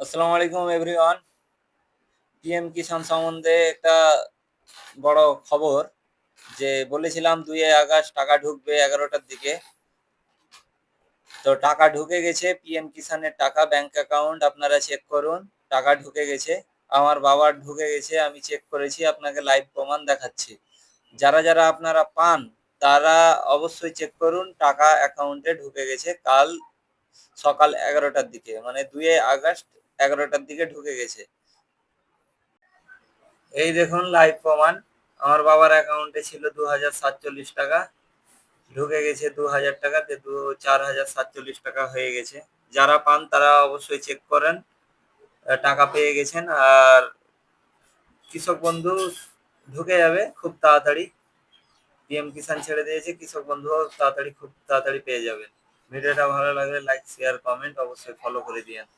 আসসালামু আলাইকুম everyone. PM কিষাণ সম্বন্ধে একটা বড় খবর যে বলেছিলাম 2 আগস্ট টাকা ঢুকবে 11টার দিকে। তো টাকা ঢুকে গেছে, পিএম কিষাণের টাকা ব্যাংক অ্যাকাউন্ট আপনারা চেক করুন। টাকা ঢুকে গেছে। আমার বাবার ঢুকে গেছে, আমি চেক করেছি, আপনাকে লাইভ প্রমাণ দেখাচ্ছি। যারা আপনারা পান তারা অবশ্যই চেক করুন, টাকা অ্যাকাউন্টে ঢুকে গেছে কাল সকাল 11টার দিকে, মানে 2 আগস্ট 11টার দিকে ঢুকে গেছে। এই দেখুন লাইভ প্রমাণ। আমার বাবার অ্যাকাউন্টে ছিল 2047 টাকা, ঢুকে গেছে 2000 টাকাতে 4047 টাকা হয়ে গেছে। যারা পান তারা অবশ্যই চেক করেন, টাকা পেয়ে গেছেন। আর কৃষক বন্ধু ঢুকে যাবে খুব তাড়াতাড়ি। পিএম কিষাণ ছেড়ে দিয়েছে, কৃষক বন্ধু খুব তাড়াতাড়ি পেয়ে যাবেন। ভিডিওটা ভালো লাগলে লাইক শেয়ার কমেন্ট অবশ্যই ফলো করে দিয়েন।